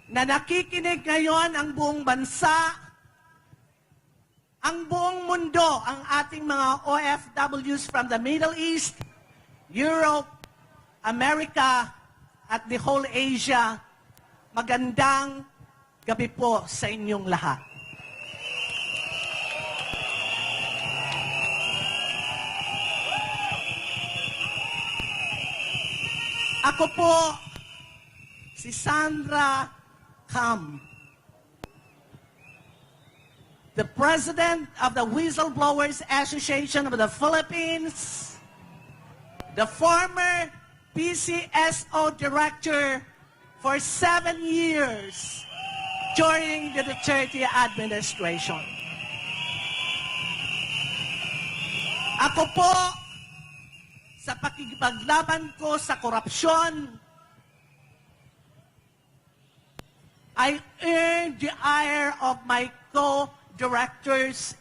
na nakikinig ngayon ang buong bansa, ang buong mundo, ang ating mga OFWs from the Middle East, Europe, America, at the whole Asia, magandang gabi po sa inyong lahat. Ako po, si Sandra Cam, the President of the Whistleblowers Association of the Philippines, the former PCSO Director for 7 years during the Duterte administration. Ako po, sa pakikipaglaban ko sa korupsyon, I earned the ire of my co-directors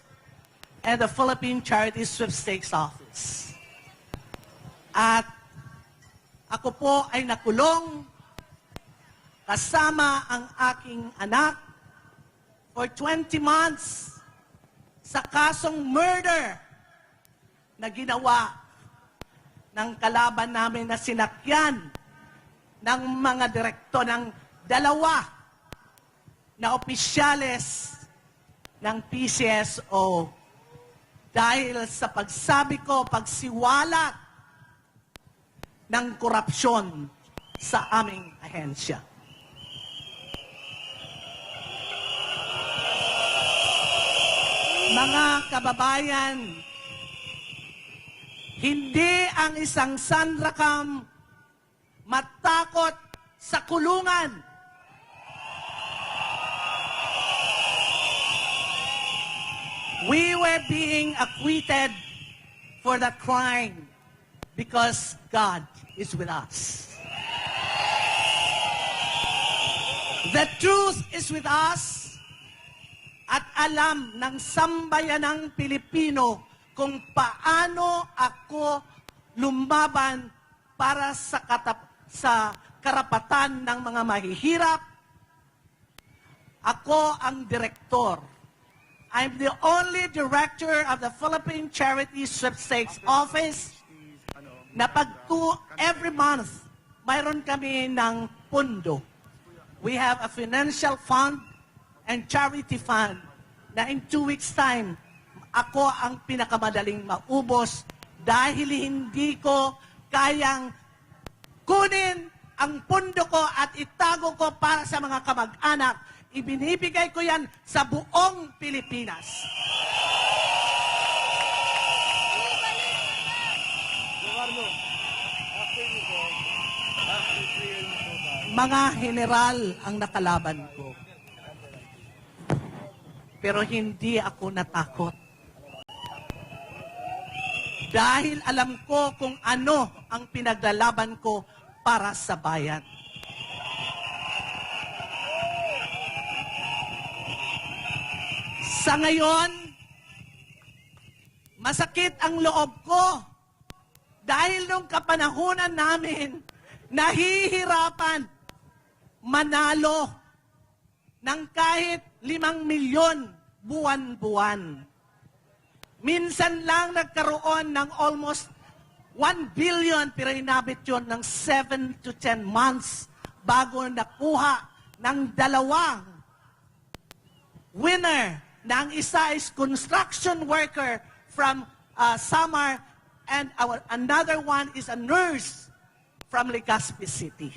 and the Philippine Charity Sweepstakes Office. At ako po ay nakulong kasama ang aking anak for 20 months sa kasong murder na ginawa ng kalaban namin na sinakyan ng mga direkto ng dalawa na opisyales ng PCSO dahil sa pagsabi ko, pagsiwalat ng korupsyon sa aming ahensya. Mga kababayan, hindi ang isang Sandra Cam matakot sa kulungan. We were being acquitted for that crime because God is with us. The truth is with us at alam ng sambayanang Pilipino kung paano ako lumaban para sa karapatan ng mga mahihirap. Ako ang direktor. I'm the only director of the Philippine Charity Sweepstakes Office na every month, mayroon kami ng pundo. We have a financial fund and charity fund na in 2 weeks' time, ako ang pinakamadaling maubos dahil hindi ko kayang kunin ang pundo ko at itago ko para sa mga kamag-anak. Ibinibigay ko yan sa buong Pilipinas. Mga general ang nakalaban ko. Pero hindi ako natakot. Dahil alam ko kung ano ang pinaglalaban ko para sa bayan. Sa ngayon, masakit ang loob ko dahil nung kapanahunan namin, nahihirapan manalo ng kahit 5 milyon buwan-buwan. Minsan lang nagkaroon ng almost 1 billion, pero inabot yun ng 7 to 10 months bago nakuha ng dalawang winner na ang isa is construction worker from Samar and another one is a nurse from Legazpi City.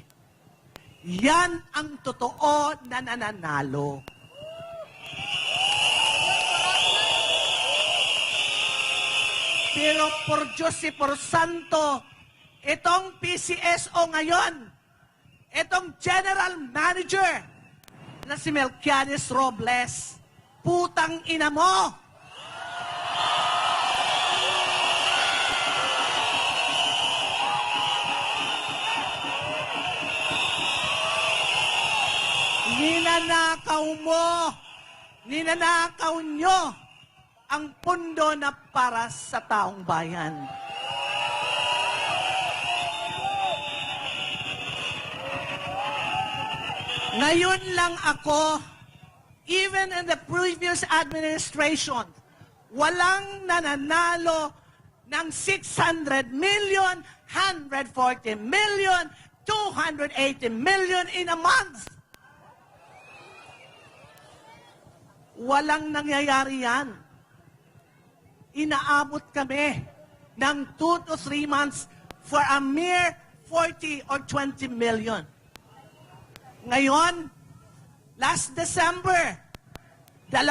Yan ang totoo na nananalo. Pero por Diyos y por Santo, itong PCSO ngayon, itong General Manager na si Melquiades Robles, putang ina mo! Ninanakaw nyo ang pundo na para sa taong bayan. Ngayon lang ako, even in the previous administration, walang nananalo ng 600 million, 140 million, 280 million in a month. Walang nangyayari yan. Inaabot kami ng 2 to 3 months for a mere 40 or 20 million. Ngayon, last December, 2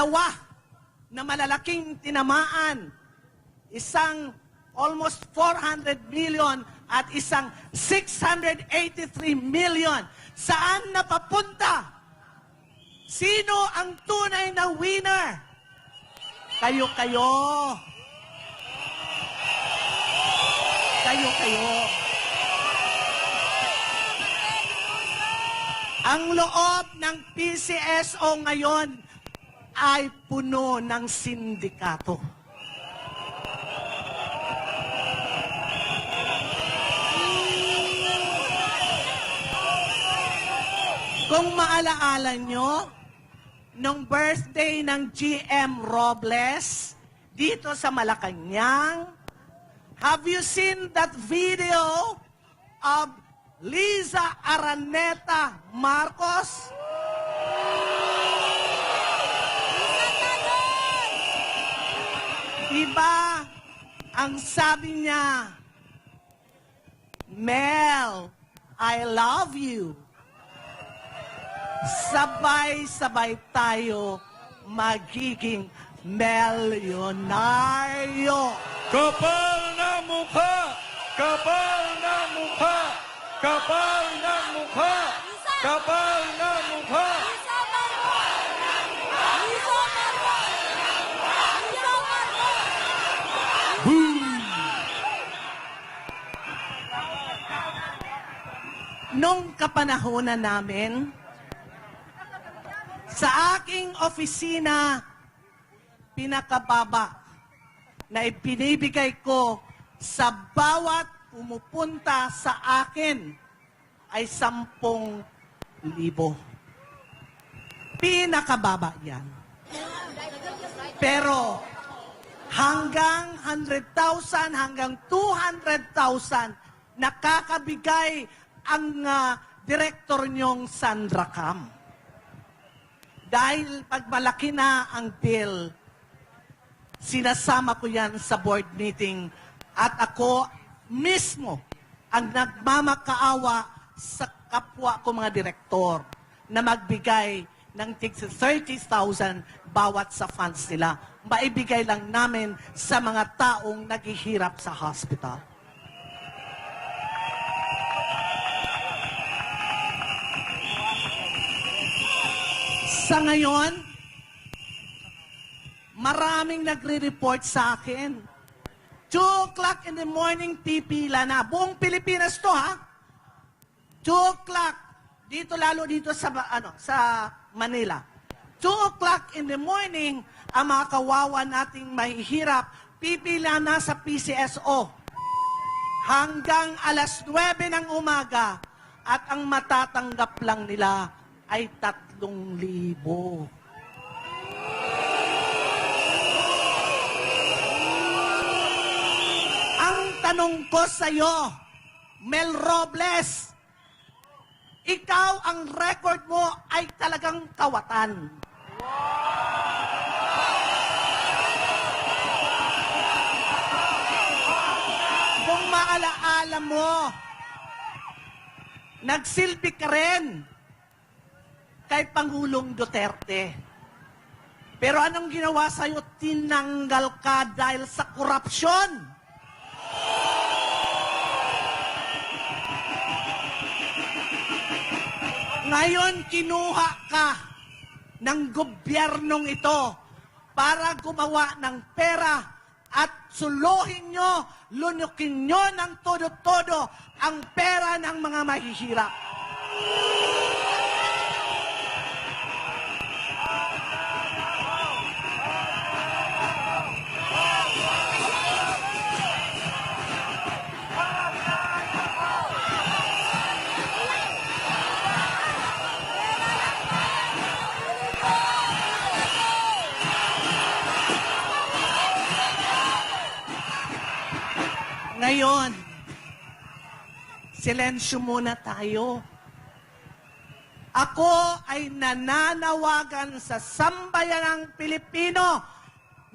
na malalaking tinamaan, isang almost 400 million at isang 683 million. Saan napapunta? Sino ang tunay na winner? Kayo-kayo. Kayo-kayo. Ang loob ng PCSO ngayon ay puno ng sindikato. Kung maalaala nyo, nung birthday ng GM Robles, dito sa Malacanang, have you seen that video of Liza Araneta Marcos? Diba, ang sabi niya, Mel, I love you. Sabay-sabay tayo magiging milyonaryo. Kapal na mukha! Kapal na mukha! Kapal na mukha! Kapal na mukha! Nung kapanahonan namin, sa aking opisina, pinakababa na ipinibigay ko sa bawat pumupunta sa akin ay 10,000. Pinakababa yan. Pero hanggang 100,000, hanggang 200,000, nakakabigay ang direktor niyong Sandra Cam. Dahil pag malaki na ang bill, sinasama ko yan sa board meeting at ako mismo ang nagmamakaawa sa kapwa ko mga direktor na magbigay ng tig 30,000 bawat sa funds nila. Maibigay lang namin sa mga taong naghihirap sa hospital. Sa ngayon, maraming nagre-report sa akin. 2 o'clock in the morning, pipila na. Buong Pilipinas to, ha? 2 o'clock. Dito, lalo dito sa Manila. 2 o'clock in the morning, ang mga kawawa nating mahihirap, pipila na sa PCSO. Hanggang alas 9 ng umaga. At ang matatanggap lang nila ay 3,000. Ang tanong ko sa iyo, Mel Robles, ikaw ang record mo ay talagang kawatan. Kung maalaala mo, nagsilbi ka rin kay Pangulong Duterte. Pero anong ginawa sa'yo? Tinanggal ka dahil sa korupsyon. Ngayon, kinuha ka ng gobyernong ito para gumawa ng pera at suluhin nyo, lunukin nyo ng todo-todo ang pera ng mga mahihirap. Ngayon, silensyo muna tayo. Ako ay nananawagan sa sambayanang Pilipino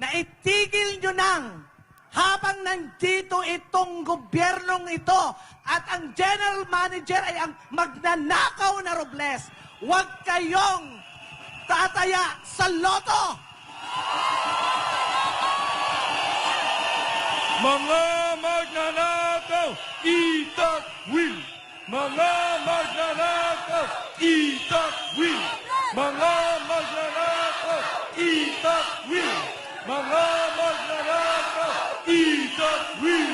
na itigil nyo nang habang nandito itong gobyernong ito at ang general manager ay ang magnanakaw na Robles. Huwag kayong tataya sa loto! Mga magnanakaw, itakwil! Mga magnanakaw, itakwil! Mga magnanakaw, itakwil! Mga magnanakaw, itakwil!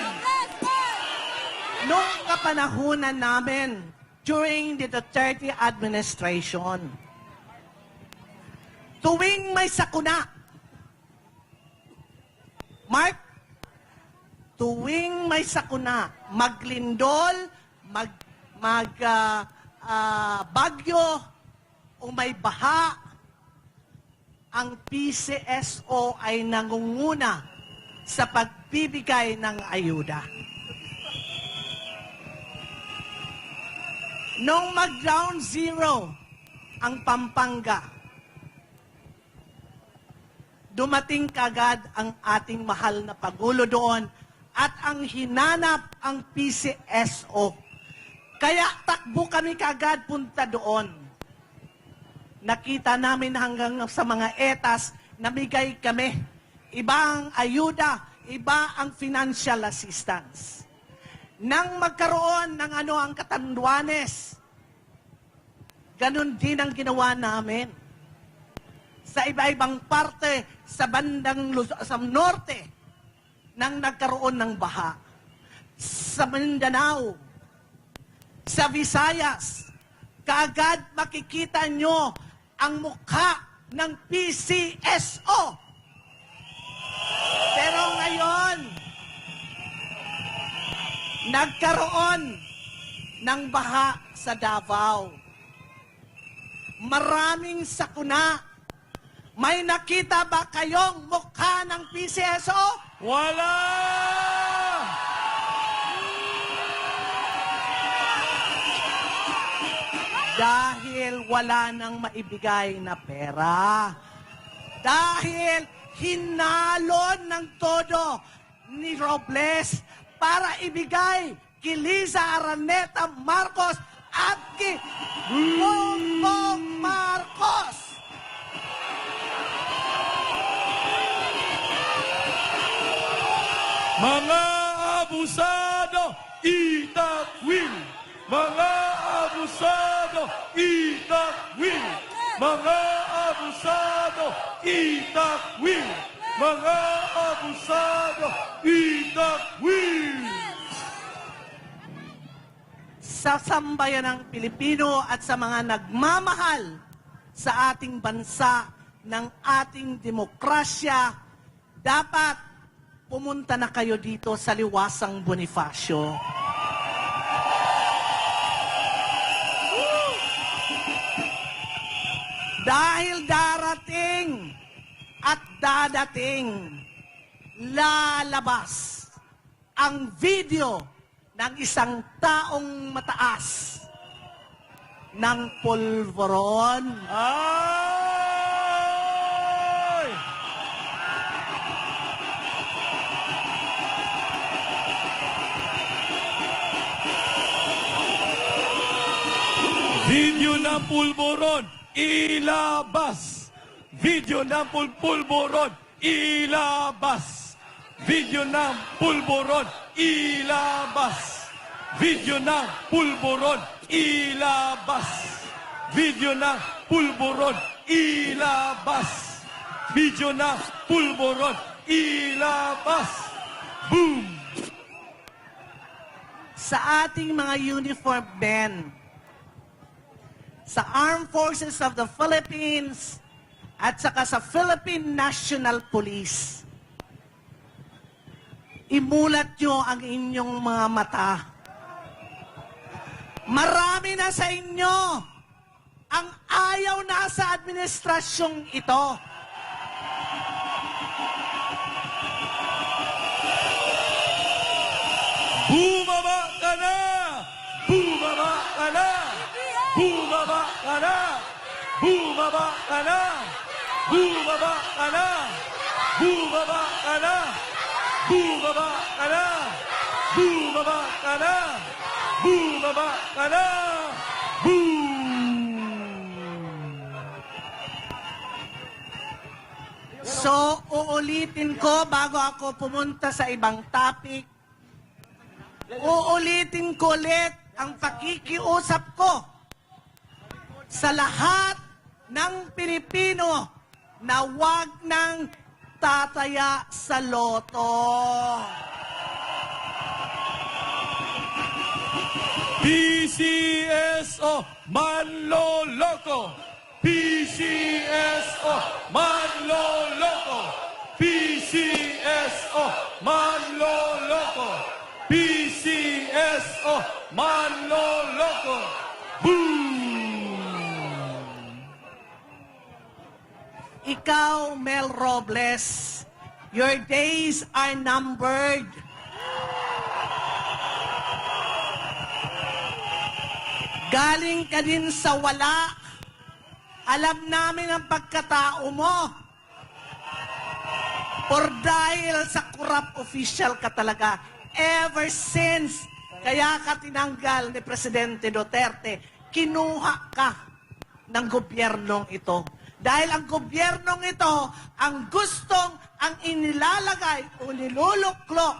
Noong kapanahunan namin, during the Duterte administration, tuwing may sakuna, Mark, tuwing may sakuna, maglindol, bagyo, o may baha, ang PCSO ay nangunguna sa pagbibigay ng ayuda. Nung mag-ground zero ang Pampanga, dumating kagad ang ating mahal na Pangulo doon at ang hinanap ang PCSO. Kaya takbo kami kagad punta doon. Nakita namin hanggang sa mga etas, namigay kami. Iba ang ayuda, iba ang financial assistance. Nang magkaroon ng ang Katanduanes, ganun din ang ginawa namin. Sa iba-ibang parte, sa bandang sa norte, nang nagkaroon ng baha. Sa Mindanao, sa Visayas, kaagad makikita nyo ang mukha ng PCSO. Pero ngayon, nagkaroon ng baha sa Davao. Maraming sakuna. May nakita ba kayong mukha ng PCSO? Wala! Dahil wala nang maibigay na pera. Dahil hinalon ng todo ni Robles para ibigay kay Liza Araneta Marcos at kay Bongbong Marcos. Mga abusado, itakwil! Mga abusado, itakwil! Mga abusado, itakwil! Mga abusado, itakwil! Sa sambayanang Pilipino at sa mga nagmamahal sa ating bansa ng ating demokrasya, dapat pumunta na kayo dito sa Liwasang Bonifacio. Dahil darating at dadating, lalabas ang video ng isang taong mataas ng pulveron. Ay! Video ng pulburon, ilabas! Video ng pulburon, ilabas! Video ng pulburon, ilabas! Video ng pulburon, ilabas! Video ng pulburon, ilabas! Video ng pulburon, ilabas! Boom! Sa ating mga uniform men, sa Armed Forces of the Philippines at saka sa Philippine National Police, imulat nyo ang inyong mga mata. Marami na sa inyo ang ayaw na sa administrasyong ito. na! Bumaba ka na! Bumaba ka na! Bumaba ka na! Bumaba ka na! Bumaba ka na! Bumaba ka na! So, uulitin ko bago ako pumunta sa ibang topic. Uulitin ko ulit ang pakikiusap ko sa lahat ng Pilipino na wag nang tataya sa loto. PCSO Manloloko! PCSO Manloloko! PCSO Manloloko! PCSO Manloloko! Ikaw, Mel Robles, your days are numbered. Galing ka din sa wala. Alam namin ang pagkatao mo. Or dahil sa corrupt official ka talaga, ever since, kaya ka tinanggal ni Presidente Duterte, kinuha ka ng gobyernong ito. Dahil ang gobyernong ito, ang gustong, ang inilalagay o niluluklok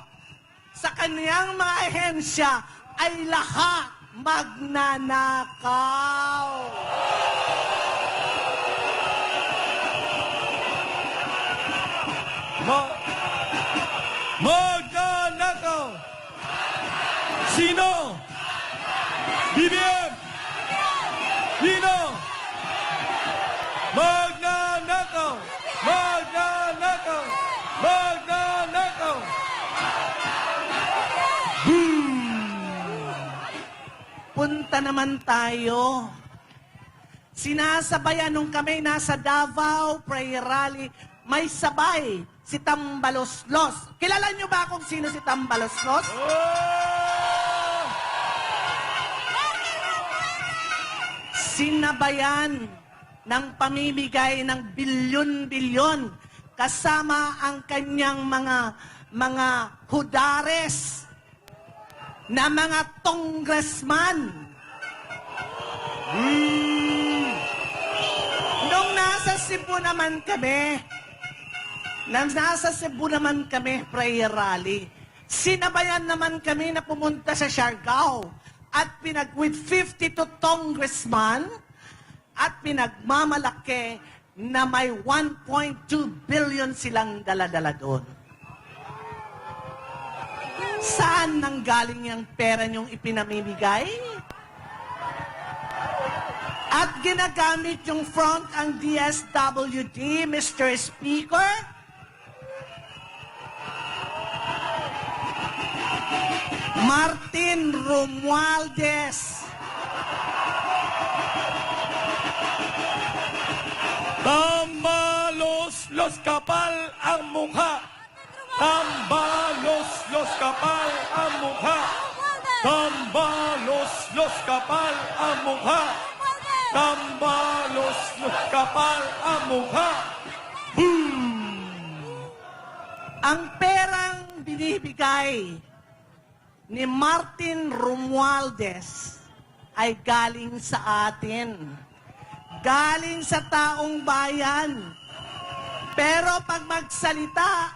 sa kaniyang mga ahensya ay lahat magnanakaw. Magnanakaw! Sino? BBM! Sino? Magnanakaw! Magnanakaw! Magnanakaw! Punta naman tayo. Sinasabayan nung kami nasa Davao Prayer Rally, may sabay si Tambaloslos. Kilala niyo ba kung sino si Tambaloslos? Oh! Sinabayan ng pamimigay ng bilyon-bilyon kasama ang kanyang mga hudares na mga congressman. Nung nasa Cebu naman kami, prayer rally, sinabayan naman kami na pumunta sa Siargao at with 52 congressman at pinagmamalaki na may 1.2 billion silang dala-dala doon. Saan nanggaling yung pera niyong ipinamimigay? At ginagamit yung front ang DSWD, Mr. Speaker? Martin Romualdez. Tambalos-los kapal ang mukha. Tambalos-los kapal ang mukha. Tambalos-los kapal ang mukha. Tambalos-los kapal ang mukha. Ang perang binibigay ni Martin Romualdez ay galing sa atin. Galing sa taong bayan. Pero pag magsalita,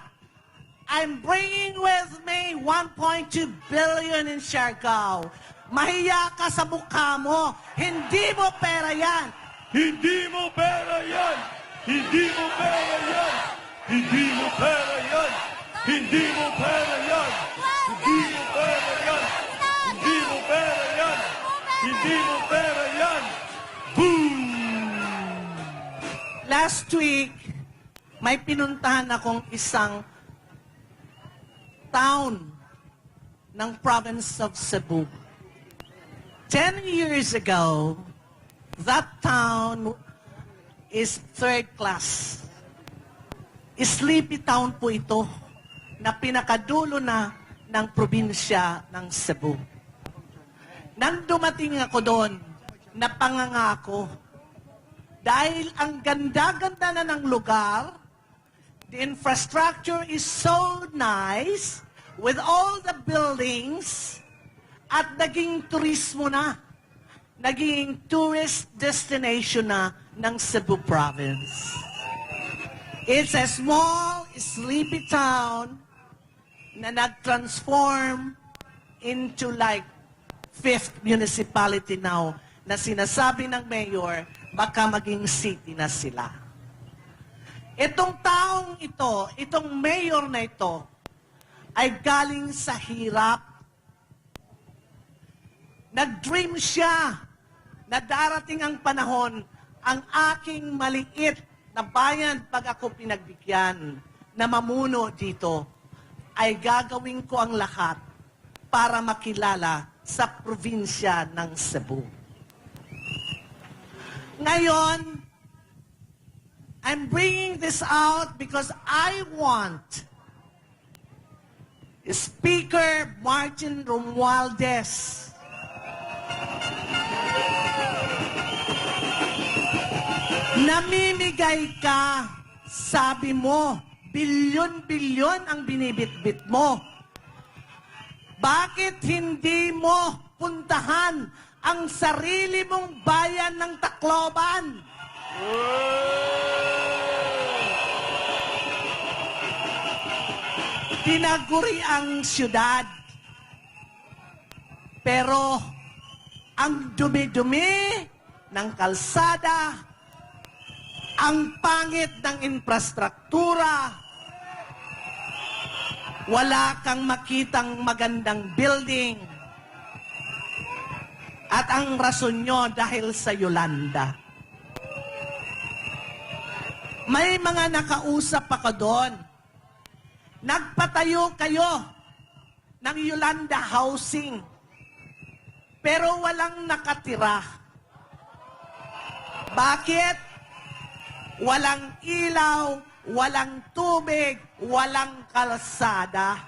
I'm bringing with me 1.2 billion in Siargao. Mahiya ka sa mukha mo. Hindi mo pera yan. Hindi mo pera yan! Hindi mo pera yan! Hindi mo pera yan! Hindi mo pera yan! Hindi mo pera yan! Hindi mo pera yan! Hindi mo pera yan! Last week, may pinuntahan akong isang town ng province of Cebu. 10 years ago, that town is third class. Sleepy town po ito na pinakadulo na ng probinsya ng Cebu. Nang dumating ako doon, napangangako Dahil ang ganda-ganda na ng lugar, the infrastructure is so nice, with all the buildings, at naging turismo na. Naging tourist destination na ng Cebu Province. It's a small, sleepy town na nag-transform into like fifth municipality now na sinasabi ng mayor, baka maging city na sila. Itong taong ito, itong mayor na ito, ay galing sa hirap. Nag-dream siya na darating ang panahon, ang aking maliit na bayan pag ako pinagbigyan na mamuno dito, ay gagawin ko ang lahat para makilala sa probinsya ng Cebu. Ngayon, I'm bringing this out because I want Speaker Martin Romualdez namimigay ka, sabi mo, bilyon-bilyon ang binibitbit mo. Bakit hindi mo puntahan ang sarili mong bayan ng Tacloban? Tinaguri ang siyudad. Pero ang dumi-dumi ng kalsada, ang pangit ng infrastruktura, wala kang makitang magandang building. At ang rason nyo dahil sa Yolanda. May mga nakausap ako doon. Nagpatayo kayo ng Yolanda Housing, pero walang nakatira. Bakit? Walang ilaw, walang tubig, walang kalsada.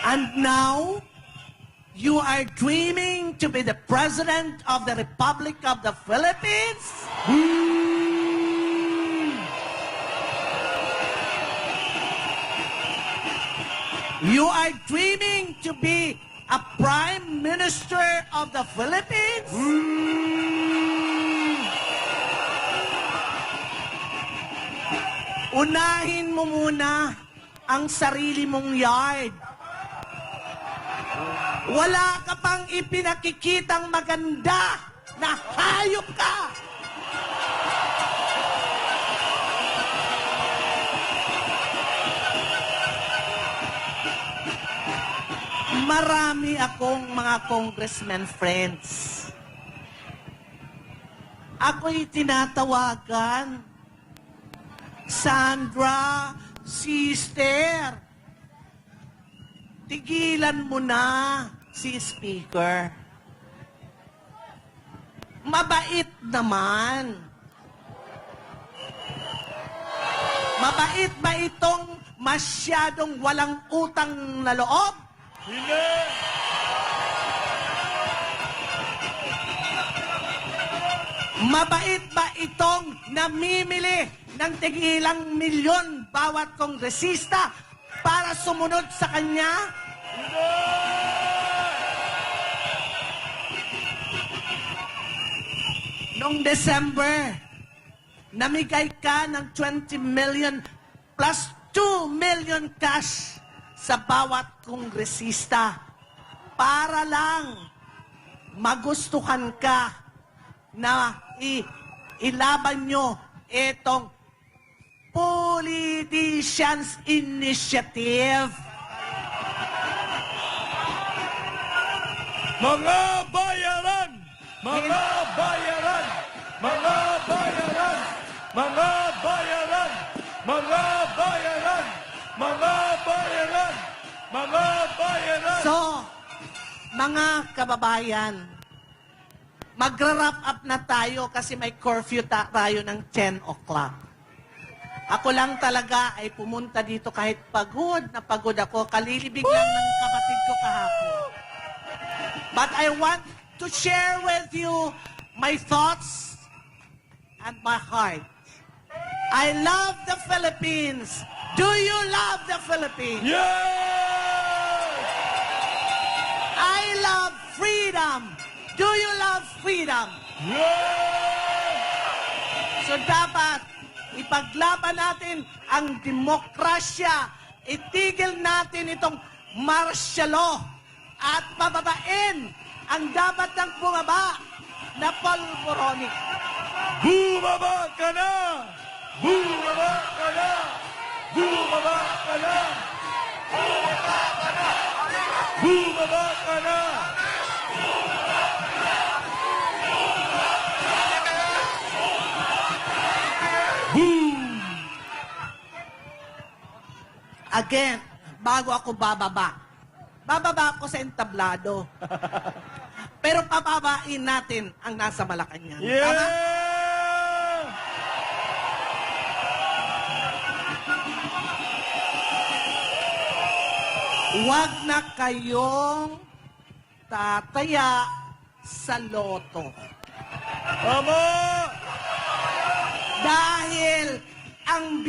And now, you are dreaming to be the President of the Republic of the Philippines? You are dreaming to be a Prime Minister of the Philippines? Unahin mo muna ang sarili mong yard. Wala ka pang ipinakikitang maganda na hayop ka. Marami akong mga congressman friends. Ako'y tinatawagan. Sandra, sister, tigilan mo na si Speaker. Mabait naman. Mabait ba itong masyadong walang utang na loob? Hindi! Mabait ba itong namimili ng tigilang milyon bawat kongresista para sumunod sa kanya? Hindi! Noong December, namigay ka ng 20 million plus 2 million cash sa bawat kongresista para lang magustuhan ka na ilaban nyo itong Politicians Initiative. Mga bayaran! Mga bayaran! Mga bayaran! Mga bayaran! Mga bayaran! Mga bayaran! Mga bayaran! So, mga kababayan, magra-wrap up na tayo kasi may curfew tayo ng 10 o'clock. Ako lang talaga ay pumunta dito kahit pagod na pagod ako. Kalilibig lang ng kapatid ko kahapon. But I want to share with you my thoughts and my heart. I love the Philippines. Do you love the Philippines? Yes! I love freedom. Do you love freedom? Yes! So dapat ipaglaban natin ang demokrasya. Itigil natin itong martial law at pababain ang dapat ng bumaba na polvoronic. Bumaba ka na! Bumaba ka na! Bumaba ka na! Bumaba ka na! Boom! Again, bago ako bababa ako sa entablado. Pero pababain natin ang nasa Malacanang. Yeah! Tama? Huwag na kayong tataya sa loto. Tama! Dahil ang